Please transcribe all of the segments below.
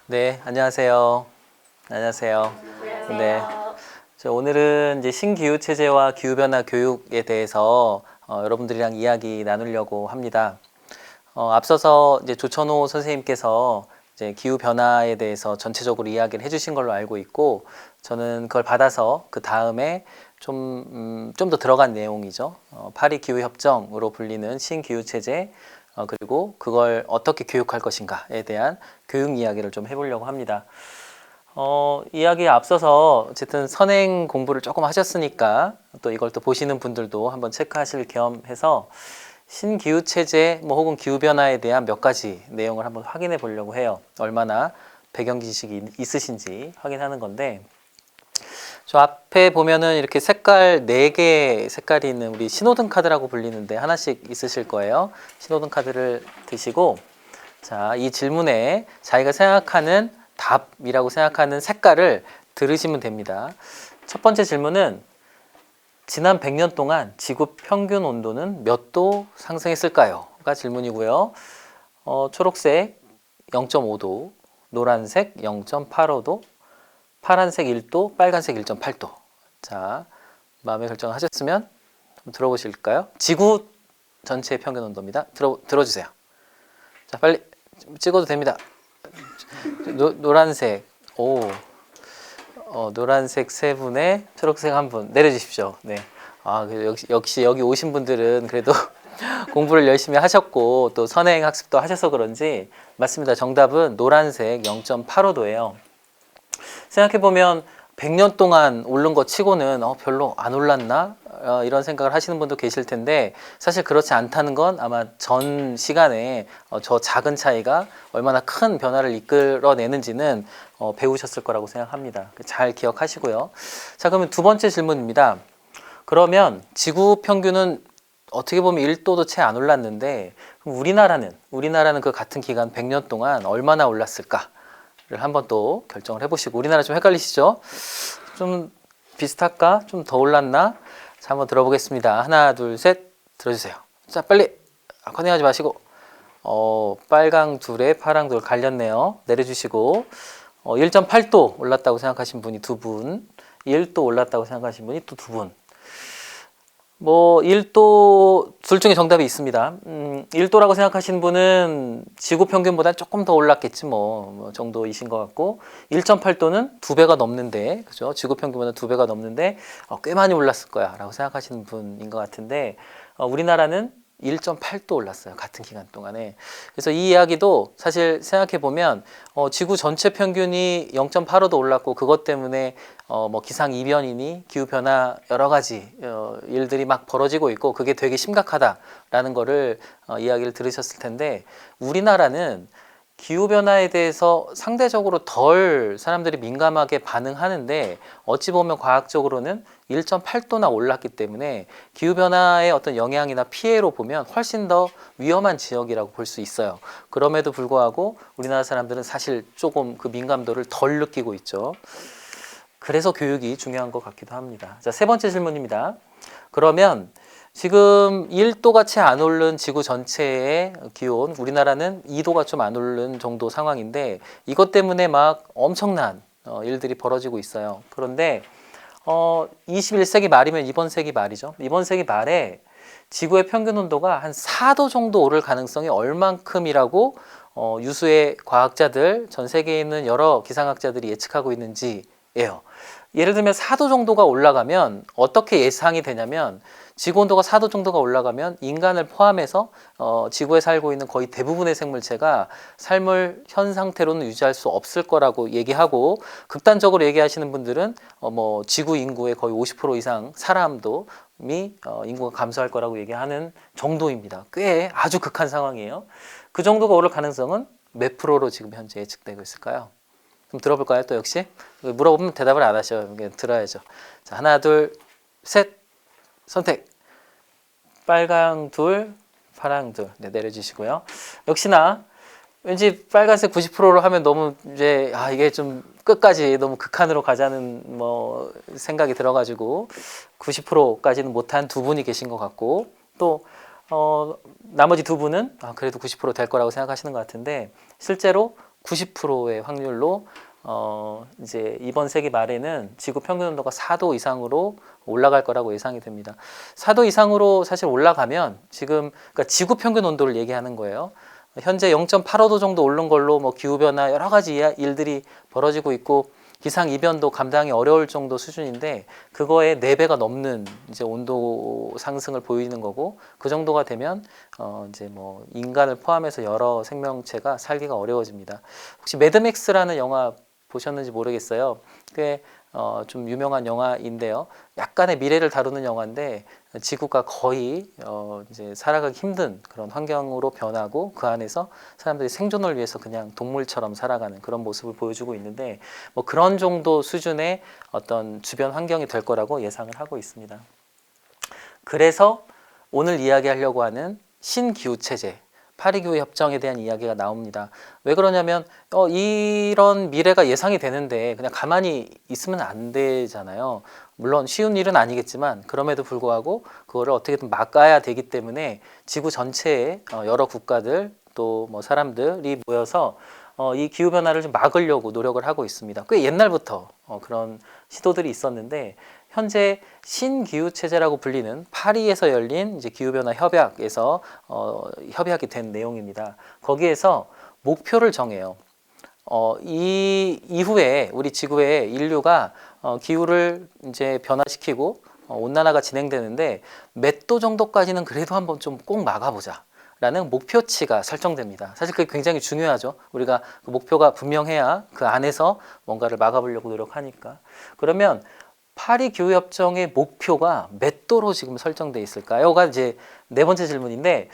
네, 안녕하세요. 안녕하세요. 네, 안녕하세요. 오늘은 이제 신기후 체제와 기후 변화 교육에 대해서 여러분들이랑 이야기 나누려고 합니다. 앞서서 이제 조천호 선생님께서 이제 기후 변화에 대해서 전체적으로 이야기를 해주신 걸로 알고 있고, 저는 그걸 받아서 그 다음에 좀 더 들어간 내용이죠. 파리 기후 협정으로 불리는 신기후 체제, 그리고 그걸 어떻게 교육할 것인가에 대한 교육 이야기를 좀 해보려고 합니다. 이야기에 앞서서 어쨌든 선행 공부를 조금 하셨으니까 또 이걸 또 보시는 분들도 한번 체크하실 겸 해서 신기후 체제 혹은 기후 변화에 대한 몇 가지 내용을 한번 확인해 보려고 해요. 얼마나 배경 지식이 있으신지 확인하는 건데, 저 앞에 보면은 이렇게 색깔 4개 색깔이 있는 우리 신호등 카드라고 불리는데 하나씩 있으실 거예요. 신호등 카드를 드시고, 자, 이 질문에 자기가 생각하는 답이라고 생각하는 색깔을 들으시면 됩니다. 첫 번째 질문은 지난 100년 동안 지구 평균 온도는 몇 도 상승했을까요? 가 질문이고요. 초록색 0.5도, 노란색 0.85도, 파란색 1도, 빨간색 1.8도. 자, 마음의 결정을 하셨으면 좀 들어보실까요? 지구 전체 평균 온도입니다. 들어주세요. 자, 빨리 찍어도 됩니다. 노란색, 노란색 3분에 초록색 1분 내려주십시오. 네. 역시 여기 오신 분들은 그래도 공부를 열심히 하셨고 또 선행 학습도 하셔서 그런지 맞습니다. 정답은 노란색 0.85도예요. 생각해보면 100년 동안 오른 것 치고는 별로 안 올랐나? 이런 생각을 하시는 분도 계실 텐데 사실 그렇지 않다는 건 아마 전 시간에 저 작은 차이가 얼마나 큰 변화를 이끌어내는지는 배우셨을 거라고 생각합니다. 잘 기억하시고요. 자, 그러면 두 번째 질문입니다. 그러면 지구 평균은 어떻게 보면 1도도 채 안 올랐는데 그럼 우리나라는 그 같은 기간 100년 동안 얼마나 올랐을까? 를 한번 또 결정을 해보시고, 우리나라 좀 헷갈리시죠? 좀 비슷할까? 좀 더 올랐나? 자, 한번 들어보겠습니다. 하나, 둘, 셋, 들어주세요. 자, 빨리 컨닝하지 마시고, 빨강 둘에 파랑 둘 갈렸네요. 내려주시고, 1.8도 올랐다고 생각하신 분이 2분, 1도 올랐다고 생각하신 분이 또 2분. 1도 둘 중에 정답이 있습니다. 1도라고 생각하시는 분은 지구 평균보다 조금 더 올랐겠지 정도이신 것 같고, 1.8도는 2배가 넘는데, 그죠? 지구 평균보다 2배가 넘는데 꽤 많이 올랐을 거야 라고 생각하시는 분인 것 같은데, 우리나라는 1.8도 올랐어요. 같은 기간 동안에. 그래서 이 이야기도 사실 생각해 보면 지구 전체 평균이 0.85도 올랐고, 그것 때문에 기상 이변이니 기후 변화 여러 가지 일들이 막 벌어지고 있고 그게 되게 심각하다라는 거를 이야기를 들으셨을 텐데, 우리나라는 기후 변화에 대해서 상대적으로 덜 사람들이 민감하게 반응하는데 어찌 보면 과학적으로는 1.8도나 올랐기 때문에 기후 변화의 어떤 영향이나 피해로 보면 훨씬 더 위험한 지역이라고 볼 수 있어요. 그럼에도 불구하고 우리나라 사람들은 사실 조금 그 민감도를 덜 느끼고 있죠. 그래서 교육이 중요한 것 같기도 합니다. 자, 세 번째 질문입니다. 그러면 지금 1도가 채 안 오른 지구 전체의 기온, 우리나라는 2도가 좀 안 오른 정도 상황인데 이것 때문에 막 엄청난 일들이 벌어지고 있어요. 그런데 21세기 말이면 이번 세기 말이죠. 이번 세기 말에 지구의 평균 온도가 한 4도 정도 오를 가능성이 얼만큼이라고 유수의 과학자들, 전 세계에 있는 여러 기상학자들이 예측하고 있는지예요. 예를 들면 4도 정도가 올라가면 어떻게 예상이 되냐면, 지구 온도가 4도 정도가 올라가면 인간을 포함해서 지구에 살고 있는 거의 대부분의 생물체가 삶을 현 상태로는 유지할 수 없을 거라고 얘기하고, 극단적으로 얘기하시는 분들은 지구 인구의 거의 50% 이상 사람도 인구가 감소할 거라고 얘기하는 정도입니다. 꽤 아주 극한 상황이에요. 그 정도가 오를 가능성은 몇 프로로 지금 현재 예측되고 있을까요? 그럼 들어볼까요? 또 역시 물어보면 대답을 안 하셔요. 들어야죠. 자, 하나, 둘, 셋, 선택. 빨강 둘, 파랑 둘. 네, 내려주시고요. 역시나 왠지 빨간색 90%로 하면 너무 이제 이게 좀 끝까지 너무 극한으로 가자는 생각이 들어가지고 90%까지는 못한 두 분이 계신 것 같고, 또 나머지 두 분은 그래도 90%될 거라고 생각하시는 것 같은데, 실제로 90%의 확률로 이제 이번 세기 말에는 지구 평균 온도가 4도 이상으로 올라갈 거라고 예상이 됩니다. 4도 이상으로 사실 올라가면 지금 그러니까 지구 평균 온도를 얘기하는 거예요. 현재 0.85도 정도 오른 걸로 뭐 기후 변화 여러 가지 일들이 벌어지고 있고 기상 이변도 감당이 어려울 정도 수준인데 그거의 4배가 넘는 이제 온도 상승을 보이는 거고 그 정도가 되면 이제 뭐 인간을 포함해서 여러 생명체가 살기가 어려워집니다. 혹시 매드맥스라는 영화 보셨는지 모르겠어요. 꽤 좀 유명한 영화인데요. 약간의 미래를 다루는 영화인데 지구가 거의 이제 살아가기 힘든 그런 환경으로 변하고 그 안에서 사람들이 생존을 위해서 그냥 동물처럼 살아가는 그런 모습을 보여주고 있는데 뭐 그런 정도 수준의 어떤 주변 환경이 될 거라고 예상을 하고 있습니다. 그래서 오늘 이야기하려고 하는 신기후체제 파리기후 협정에 대한 이야기가 나옵니다. 왜 그러냐면 이런 미래가 예상이 되는데 그냥 가만히 있으면 안 되잖아요. 물론 쉬운 일은 아니겠지만 그럼에도 불구하고 그거를 어떻게든 막아야 되기 때문에 지구 전체의 여러 국가들 또 뭐 사람들이 모여서 이 기후 변화를 좀 막으려고 노력을 하고 있습니다. 꽤 옛날부터 그런 시도들이 있었는데 현재 신기후 체제라고 불리는 파리에서 열린 이제 기후변화 협약에서 협약이 된 내용입니다. 거기에서 목표를 정해요. 이 이후에 우리 지구의 인류가 기후를 이제 변화시키고 온난화가 진행되는데 몇 도 정도까지는 그래도 한번 좀 꼭 막아보자. 라는 목표치가 설정됩니다. 사실 그게 굉장히 중요하죠. 우리가 그 목표가 분명해야 그 안에서 뭔가를 막아보려고 노력하니까. 그러면 파리 기후 협정의 목표가 몇 도로 지금 설정돼 있을까요?가 이제 네 번째 질문인데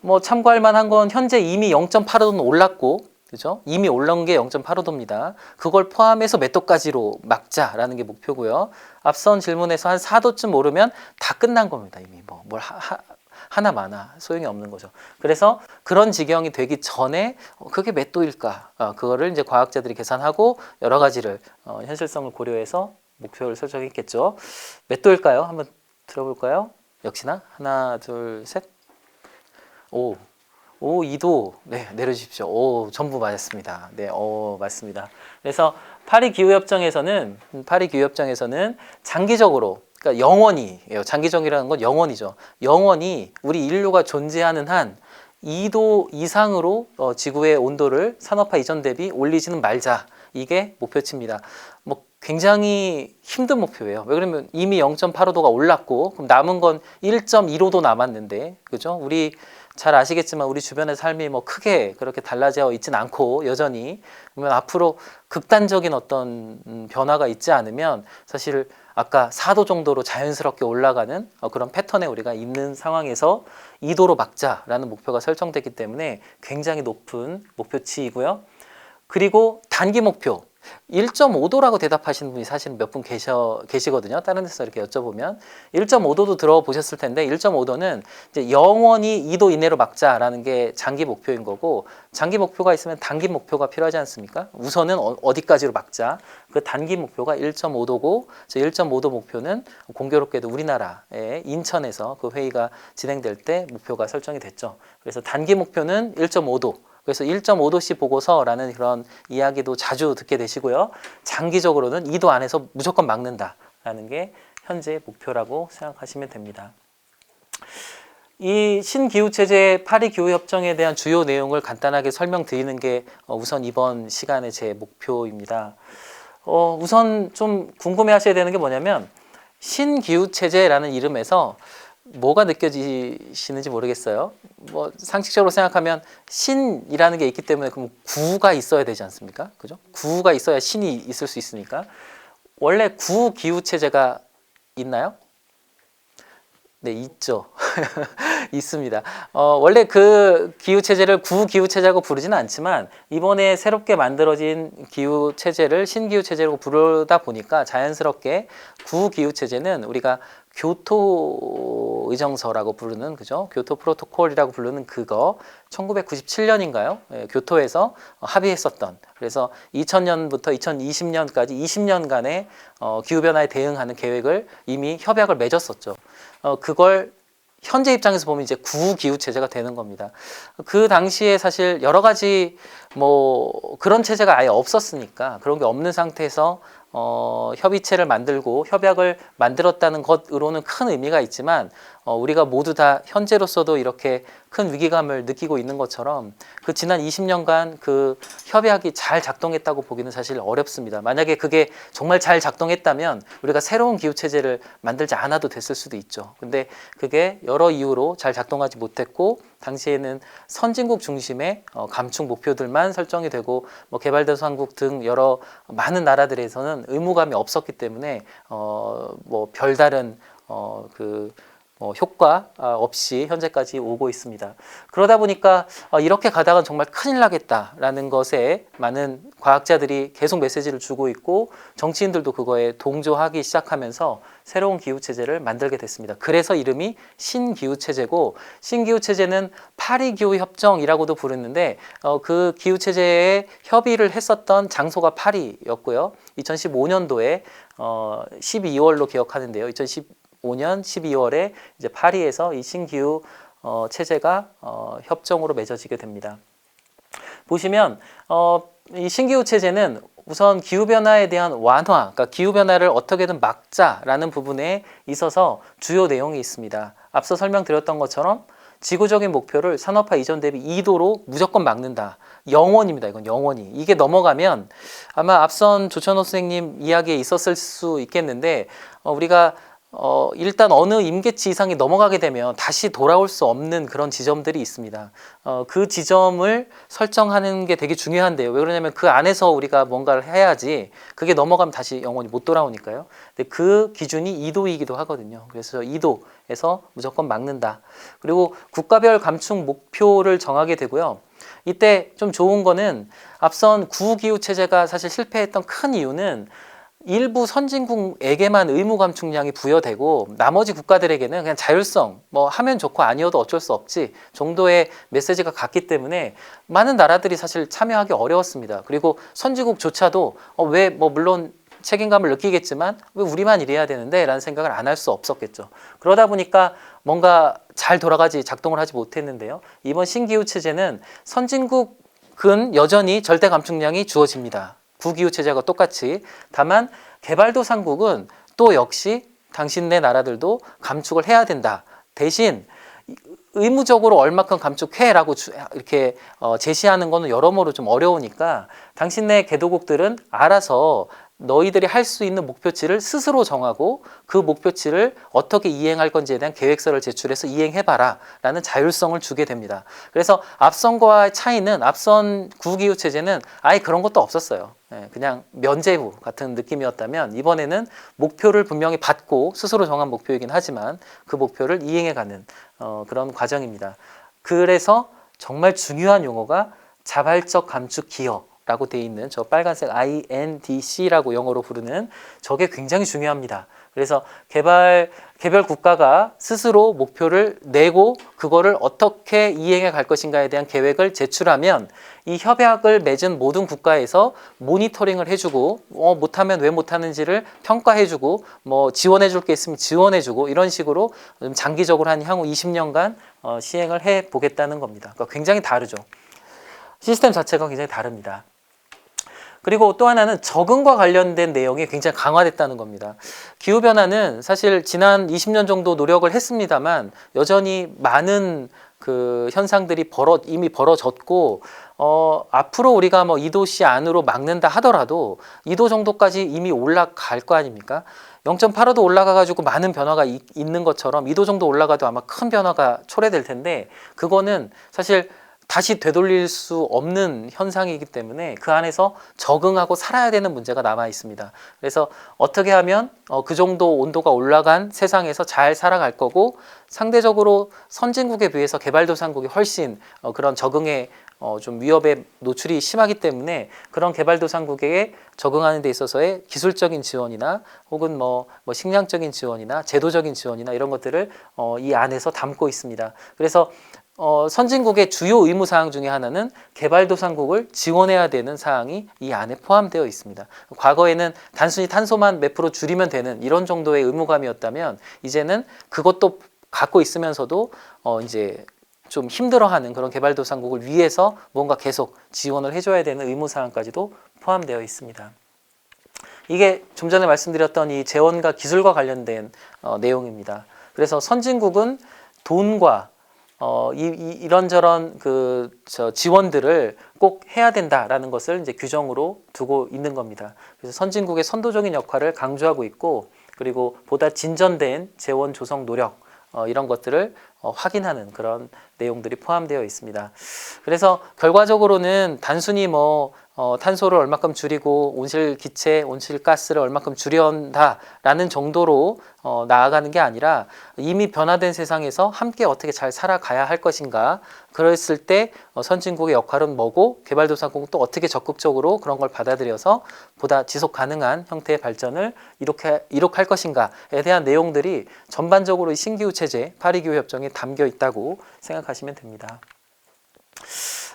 뭐 참고할 만한 건 현재 이미 0.85도는 올랐고 그죠? 이미 올라온 게 0.85도입니다. 그걸 포함해서 몇 도까지로 막자라는 게 목표고요. 앞선 질문에서 한 4도쯤 오르면 다 끝난 겁니다. 이미 뭘 하나 마나 소용이 없는 거죠. 그래서 그런 지경이 되기 전에 그게 몇 도일까? 그거를 이제 과학자들이 계산하고 여러 가지를 현실성을 고려해서 목표를 설정했겠죠. 몇 도일까요? 한번 들어볼까요? 역시나 하나, 둘, 셋. 2도. 네, 내려주십시오. 전부 맞았습니다. 네, 맞습니다. 그래서 파리 기후협정에서는 장기적으로 그러니까 영원히 장기적이라는 건 영원이죠. 영원히 우리 인류가 존재하는 한 2도 이상으로 지구의 온도를 산업화 이전 대비 올리지는 말자. 이게 목표치입니다. 뭐 굉장히 힘든 목표예요. 왜 그러면 이미 0.85도가 올랐고 그럼 남은 건 1.15도 남았는데 그죠? 우리 잘 아시겠지만 우리 주변의 삶이 뭐 크게 그렇게 달라져 있진 않고 여전히 그러면 앞으로 극단적인 어떤 변화가 있지 않으면 사실 아까 4도 정도로 자연스럽게 올라가는 그런 패턴에 우리가 있는 상황에서 2도로 막자라는 목표가 설정됐기 때문에 굉장히 높은 목표치이고요. 그리고 단기 목표 1.5도라고 대답하시는 분이 사실 몇 분 계시거든요. 다른 데서 이렇게 여쭤보면 1.5도도 들어보셨을 텐데 1.5도는 이제 영원히 2도 이내로 막자라는 게 장기 목표인 거고 장기 목표가 있으면 단기 목표가 필요하지 않습니까? 우선은 어디까지로 막자. 그 단기 목표가 1.5도고 1.5도 목표는 공교롭게도 우리나라의 인천에서 그 회의가 진행될 때 목표가 설정이 됐죠. 그래서 단기 목표는 1.5도. 그래서 1.5도씨 보고서라는 그런 이야기도 자주 듣게 되시고요. 장기적으로는 2도 안에서 무조건 막는다라는 게 현재 목표라고 생각하시면 됩니다. 이 신기후체제 파리기후협정에 대한 주요 내용을 간단하게 설명드리는 게 우선 이번 시간의 제 목표입니다. 우선 좀 궁금해하셔야 되는 게 뭐냐면 신기후체제라는 이름에서 뭐가 느껴지시는지 모르겠어요. 뭐 상식적으로 생각하면 신이라는 게 있기 때문에 그럼 구가 있어야 되지 않습니까? 그죠? 구가 있어야 신이 있을 수 있으니까. 원래 구 기후 체제가 있나요? 네, 있죠. 있습니다. 원래 그 기후 체제를 구 기후 체제라고 부르지는 않지만 이번에 새롭게 만들어진 기후 체제를 신기후 체제라고 부르다 보니까 자연스럽게 구 기후 체제는 우리가 교토 의정서라고 부르는 그죠? 교토 프로토콜이라고 부르는 그거 1997년인가요? 예, 교토에서 합의했었던 그래서 2000년부터 2020년까지 20년간의 기후 변화에 대응하는 계획을 이미 협약을 맺었었죠. 그걸 현재 입장에서 보면 이제 구기후 체제가 되는 겁니다. 그 당시에 사실 여러 가지 뭐 그런 체제가 아예 없었으니까 그런 게 없는 상태에서 협의체를 만들고 협약을 만들었다는 것으로는 큰 의미가 있지만 우리가 모두 다 현재로서도 이렇게 큰 위기감을 느끼고 있는 것처럼 그 지난 20년간 그 협약이 잘 작동했다고 보기는 사실 어렵습니다. 만약에 그게 정말 잘 작동했다면 우리가 새로운 기후체제를 만들지 않아도 됐을 수도 있죠. 근데 그게 여러 이유로 잘 작동하지 못했고 당시에는 선진국 중심의 감축 목표들만 설정이 되고 뭐 개발도상국 등 여러 많은 나라들에서는 의무감이 없었기 때문에 뭐 별다른 효과 없이 현재까지 오고 있습니다. 그러다 보니까 이렇게 가다가 정말 큰일 나겠다라는 것에 많은 과학자들이 계속 메시지를 주고 있고 정치인들도 그거에 동조하기 시작하면서 새로운 기후체제를 만들게 됐습니다. 그래서 이름이 신기후체제고 신기후체제는 파리기후협정이라고도 부르는데 그 기후체제에 협의를 했었던 장소가 파리였고요. 2015년도에 12월로 기억하는데요. 2015년 12월에 이제 파리에서 이 신기후 체제가 협정으로 맺어지게 됩니다. 보시면 이 신기후 체제는 우선 기후변화에 대한 완화, 그러니까 기후변화를 어떻게든 막자라는 부분에 있어서 주요 내용이 있습니다. 앞서 설명드렸던 것처럼 지구적인 목표를 산업화 이전 대비 2도로 무조건 막는다. 영원입니다. 이건 영원히. 이게 넘어가면 아마 앞선 조천호 선생님 이야기에 있었을 수 있겠는데 우리가 일단 어느 임계치 이상이 넘어가게 되면 다시 돌아올 수 없는 그런 지점들이 있습니다. 그 지점을 설정하는 게 되게 중요한데요. 왜 그러냐면 그 안에서 우리가 뭔가를 해야지 그게 넘어가면 다시 영원히 못 돌아오니까요. 근데 그 기준이 2도이기도 하거든요. 그래서 2도에서 무조건 막는다. 그리고 국가별 감축 목표를 정하게 되고요. 이때 좀 좋은 거는 앞선 구기후 체제가 사실 실패했던 큰 이유는 일부 선진국에게만 의무 감축량이 부여되고 나머지 국가들에게는 그냥 자율성, 뭐 하면 좋고 아니어도 어쩔 수 없지 정도의 메시지가 갔기 때문에 많은 나라들이 사실 참여하기 어려웠습니다. 그리고 선진국조차도 왜 뭐 물론 책임감을 느끼겠지만 왜 우리만 이래야 되는데 라는 생각을 안 할 수 없었겠죠. 그러다 보니까 뭔가 잘 돌아가지 작동을 하지 못했는데요. 이번 신기후 체제는 선진국은 여전히 절대 감축량이 주어집니다. 구기후 체제가 똑같이. 다만 개발도상국은 또 역시 당신네 나라들도 감축을 해야 된다. 대신 의무적으로 얼마큼 감축해라고 이렇게 제시하는 거는 여러모로 좀 어려우니까 당신네 개도국들은 알아서 너희들이 할 수 있는 목표치를 스스로 정하고 그 목표치를 어떻게 이행할 건지에 대한 계획서를 제출해서 이행해봐라 라는 자율성을 주게 됩니다. 그래서 앞선과의 차이는 앞선 구기후 체제는 아예 그런 것도 없었어요. 그냥 면제부 같은 느낌이었다면 이번에는 목표를 분명히 받고 스스로 정한 목표이긴 하지만 그 목표를 이행해가는 그런 과정입니다. 그래서 정말 중요한 용어가 자발적 감축 기여 라고 되어 있는 저 빨간색 INDC라고 영어로 부르는 저게 굉장히 중요합니다. 그래서 개별 국가가 스스로 목표를 내고 그거를 어떻게 이행해 갈 것인가에 대한 계획을 제출하면 이 협약을 맺은 모든 국가에서 모니터링을 해주고 못하면 왜 못하는지를 평가해주고 뭐 지원해줄 게 있으면 지원해주고 이런 식으로 좀 장기적으로 한 향후 20년간 시행을 해보겠다는 겁니다. 그러니까 굉장히 다르죠. 시스템 자체가 굉장히 다릅니다. 그리고 또 하나는 적응과 관련된 내용이 굉장히 강화됐다는 겁니다. 기후변화는 사실 지난 20년 정도 노력을 했습니다만 여전히 많은 그 현상들이 이미 벌어졌고 앞으로 우리가 뭐 2도씨 안으로 막는다 하더라도 2도 정도까지 이미 올라갈 거 아닙니까? 0.85도 올라가가지고 많은 변화가 있는 것처럼 2도 정도 올라가도 아마 큰 변화가 초래될 텐데 그거는 사실 다시 되돌릴 수 없는 현상이기 때문에 그 안에서 적응하고 살아야 되는 문제가 남아 있습니다. 그래서 어떻게 하면 그 정도 온도가 올라간 세상에서 잘 살아갈 거고 상대적으로 선진국에 비해서 개발도상국이 훨씬 그런 적응에 좀 위협에 노출이 심하기 때문에 그런 개발도상국에게 적응하는 데 있어서의 기술적인 지원이나 혹은 뭐 식량적인 지원이나 제도적인 지원이나 이런 것들을 이 안에서 담고 있습니다. 그래서 선진국의 주요 의무 사항 중에 하나는 개발도상국을 지원해야 되는 사항이 이 안에 포함되어 있습니다. 과거에는 단순히 탄소만 몇 프로 줄이면 되는 이런 정도의 의무감이었다면 이제는 그것도 갖고 있으면서도 이제 좀 힘들어하는 그런 개발도상국을 위해서 뭔가 계속 지원을 해줘야 되는 의무사항까지도 포함되어 있습니다. 이게 좀 전에 말씀드렸던 이 재원과 기술과 관련된 내용입니다. 그래서 선진국은 돈과 이런저런 지원들을 꼭 해야 된다라는 것을 이제 규정으로 두고 있는 겁니다. 그래서 선진국의 선도적인 역할을 강조하고 있고, 그리고 보다 진전된 재원 조성 노력 이런 것들을 확인하는 그런 내용들이 포함되어 있습니다. 그래서 결과적으로는 단순히 탄소를 얼마큼 줄이고 온실기체, 온실가스를 얼마큼 줄여온다라는 정도로 나아가는 게 아니라 이미 변화된 세상에서 함께 어떻게 잘 살아가야 할 것인가, 그랬을 때 선진국의 역할은 뭐고 개발도상국은 또 어떻게 적극적으로 그런 걸 받아들여서 보다 지속 가능한 형태의 발전을 이룩할 것인가에 대한 내용들이 전반적으로 이 신기후 체제, 파리기후협정에 담겨 있다고 생각하시면 됩니다.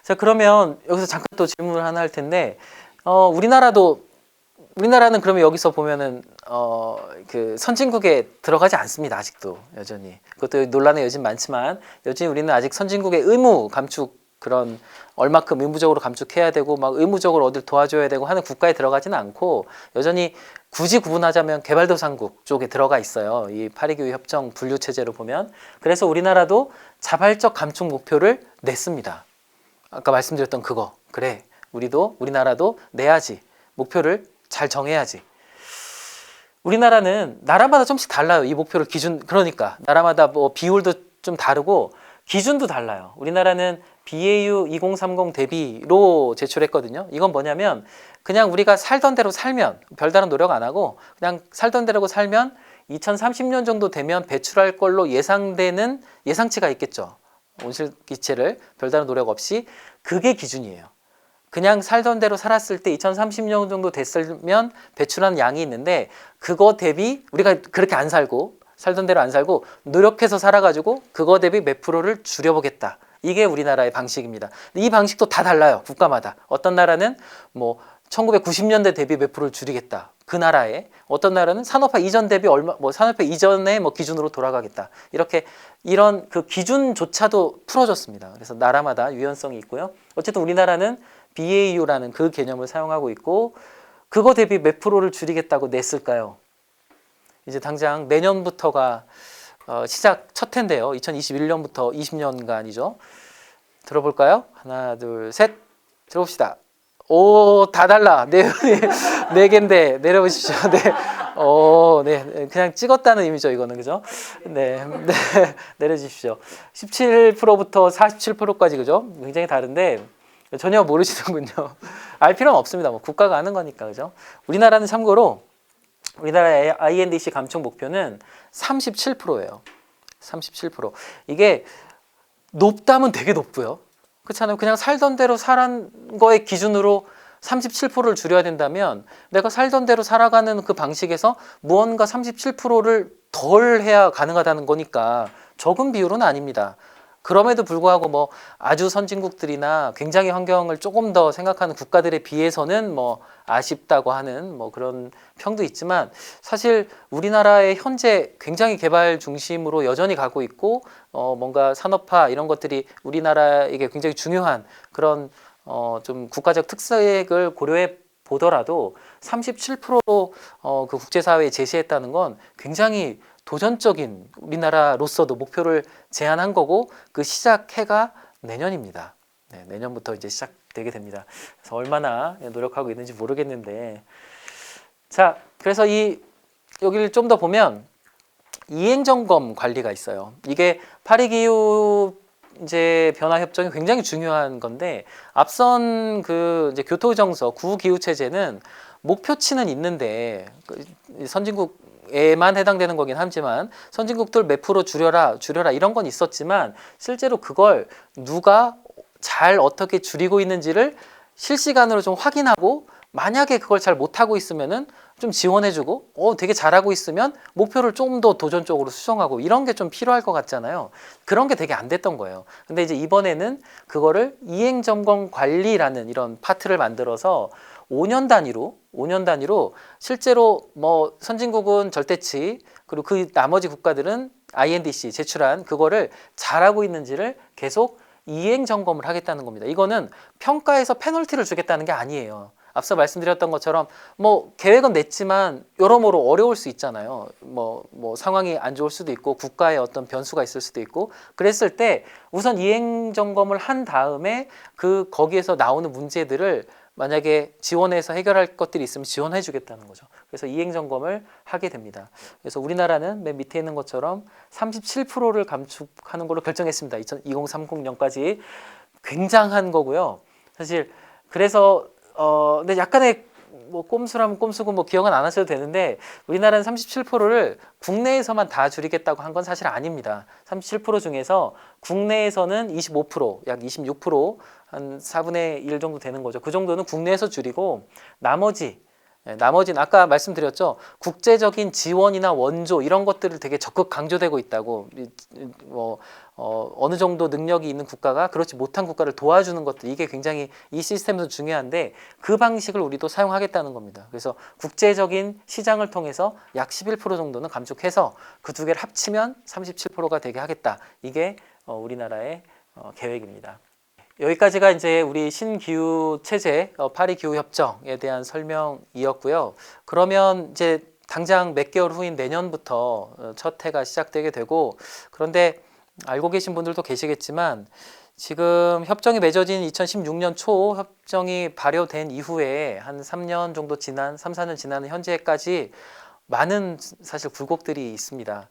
자, 그러면 여기서 잠깐 또 질문을 하나 할 텐데, 우리나라는 그러면 여기서 보면은 그 선진국에 들어가지 않습니다. 아직도 여전히. 그것도 논란의 여진 많지만 여전히 우리는 아직 선진국의 의무 감축, 그런 얼마큼 의무적으로 감축해야 되고 막 의무적으로 어딜 도와줘야 되고 하는 국가에 들어가지는 않고 여전히 굳이 구분하자면 개발도상국 쪽에 들어가 있어요. 이 파리기후 협정 분류 체제로 보면. 그래서 우리나라도 자발적 감축 목표를 냈습니다. 아까 말씀드렸던 그거. 그래, 우리나라도 내야지. 목표를 잘 정해야지. 우리나라는 나라마다 좀씩 달라요. 이 목표를 그러니까 나라마다 비율도 좀 다르고 기준도 달라요. 우리나라는 BAU 2030 대비로 제출했거든요. 이건 뭐냐면 그냥 우리가 살던 대로 살면, 별다른 노력 안 하고 그냥 살던 대로 살면 2030년 정도 되면 배출할 걸로 예상되는 예상치가 있겠죠. 온실기체를 별다른 노력 없이. 그게 기준이에요. 그냥 살던 대로 살았을 때 2030년 정도 됐으면 배출하는 양이 있는데, 그거 대비 우리가 그렇게 안 살고 살던 대로 안 살고 노력해서 살아가지고 그거 대비 몇 프로를 줄여보겠다. 이게 우리나라의 방식입니다. 이 방식도 다 달라요. 국가마다. 어떤 나라는 1990년대 대비 몇 프로를 줄이겠다. 그 나라에. 어떤 나라는 산업화 이전 대비 산업화 이전의 기준으로 돌아가겠다. 이런 그 기준조차도 풀어줬습니다. 그래서 나라마다 유연성이 있고요. 어쨌든 우리나라는 BAU라는 그 개념을 사용하고 있고, 그거 대비 몇 프로를 줄이겠다고 냈을까요? 이제 당장 내년부터가 시작 첫 해인데요. 2021년부터 20년간이죠. 들어볼까요? 하나, 둘, 셋. 들어봅시다. 오, 다 달라. 네 개인데 내려보십시오. 네. 그냥 찍었다는 의미죠, 이거는. 그죠? 네. 내려주십시오. 17%부터 47%까지, 그죠? 굉장히 다른데 전혀 모르시는군요. 알 필요는 없습니다. 국가가 하는 거니까, 그죠? 우리나라는 참고로 우리나라의 INDC 감축 목표는 37%예요. 37%. 이게 높다면 되게 높고요. 그렇잖아요. 그냥 살던 대로 살은 거의 기준으로 37%를 줄여야 된다면 내가 살던 대로 살아가는 그 방식에서 무언가 37%를 덜 해야 가능하다는 거니까 적은 비율은 아닙니다. 그럼에도 불구하고 아주 선진국들이나 굉장히 환경을 조금 더 생각하는 국가들에 비해서는 아쉽다고 하는 그런 평도 있지만, 사실 우리나라의 현재 굉장히 개발 중심으로 여전히 가고 있고 뭔가 산업화 이런 것들이 우리나라에게 굉장히 중요한 그런 좀 국가적 특색을 고려해 보더라도 37%로 그 국제사회에 제시했다는 건 굉장히 도전적인, 우리나라로서도 목표를 제안한 거고, 그 시작해가 내년입니다. 네, 내년부터 이제 시작되게 됩니다. 그래서 얼마나 노력하고 있는지 모르겠는데, 자, 그래서 여기를 좀 더 보면 이행점검 관리가 있어요. 이게 파리기후 이제 변화 협정이 굉장히 중요한 건데, 앞선 이제 교토정서 구기후체제는 목표치는 있는데 선진국에만 해당되는 거긴 하지만 선진국들 몇 프로 줄여라 이런 건 있었지만, 실제로 그걸 누가 잘 어떻게 줄이고 있는지를 실시간으로 좀 확인하고, 만약에 그걸 잘 못하고 있으면은 좀 지원해주고, 되게 잘하고 있으면 목표를 좀 더 도전적으로 수정하고, 이런 게 좀 필요할 것 같잖아요. 그런 게 되게 안 됐던 거예요. 근데 이제 이번에는 그거를 이행점검 관리라는 이런 파트를 만들어서 5년 단위로 실제로 선진국은 절대치, 그리고 그 나머지 국가들은 INDC 제출한 그거를 잘하고 있는지를 계속 이행 점검을 하겠다는 겁니다. 이거는 평가에서 페널티를 주겠다는 게 아니에요. 앞서 말씀드렸던 것처럼 뭐 계획은 냈지만 여러모로 어려울 수 있잖아요. 뭐 상황이 안 좋을 수도 있고 국가의 어떤 변수가 있을 수도 있고 그랬을 때 우선 이행 점검을 한 다음에 거기에서 나오는 문제들을 만약에 지원해서 해결할 것들이 있으면 지원해 주겠다는 거죠. 그래서 이행 점검을 하게 됩니다. 그래서 우리나라는 맨 밑에 있는 것처럼 37%를 감축하는 걸로 결정했습니다. 2030년까지 굉장한 거고요. 사실 그래서 근데 약간의 뭐 꼼수라면 꼼수고 뭐 기억은 안 하셔도 되는데 우리나라는 37%를 국내에서만 다 줄이겠다고 한 건 사실 아닙니다. 37% 중에서 국내에서는 25%, 약 26%, 한 4분의 1 정도 되는 거죠. 그 정도는 국내에서 줄이고 나머지는 아까 말씀드렸죠. 국제적인 지원이나 원조 이런 것들을 되게 적극 강조되고 있다고. 어느 정도 능력이 있는 국가가 그렇지 못한 국가를 도와주는 것들 이게 굉장히 이 시스템에서 중요한데 그 방식을 우리도 사용하겠다는 겁니다. 그래서 국제적인 시장을 통해서 약 11% 정도는 감축해서 그 두 개를 합치면 37%가 되게 하겠다. 이게 우리나라의 계획입니다. 여기까지가 이제 우리 신기후 체제, 파리 기후 협정에 대한 설명이었고요. 그러면 이제 당장 몇 개월 후인 내년부터 첫 해가 시작되게 되고 그런데 알고 계신 분들도 계시겠지만 지금 협정이 맺어진 2016년 초 협정이 발효된 이후에 한 3년 정도 지난 3, 4년 지나는 현재까지 많은 사실 굴곡들이 있습니다.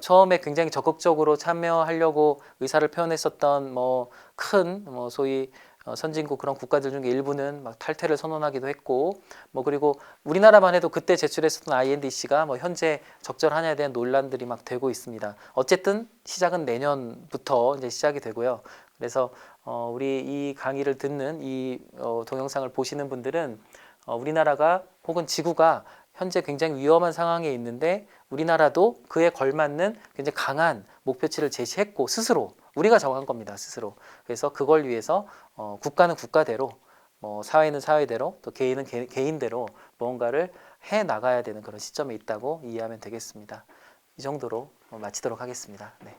처음에 굉장히 적극적으로 참여하려고 의사를 표현했었던 큰 소위 선진국 그런 국가들 중에 일부는 막 탈퇴를 선언하기도 했고 그리고 우리나라만 해도 그때 제출했었던 INDC가 현재 적절하냐에 대한 논란들이 막 되고 있습니다. 어쨌든 시작은 내년부터 이제 시작이 되고요. 그래서 우리 이 강의를 듣는 이 동영상을 보시는 분들은 우리나라가 혹은 지구가 현재 굉장히 위험한 상황에 있는데 우리나라도 그에 걸맞는 굉장히 강한 목표치를 제시했고 스스로 우리가 정한 겁니다. 스스로. 그래서 그걸 위해서 국가는 국가대로 사회는 사회대로 또 개인은 개인대로 무언가를 해 나가야 되는 그런 시점에 있다고 이해하면 되겠습니다. 이 정도로 마치도록 하겠습니다. 네.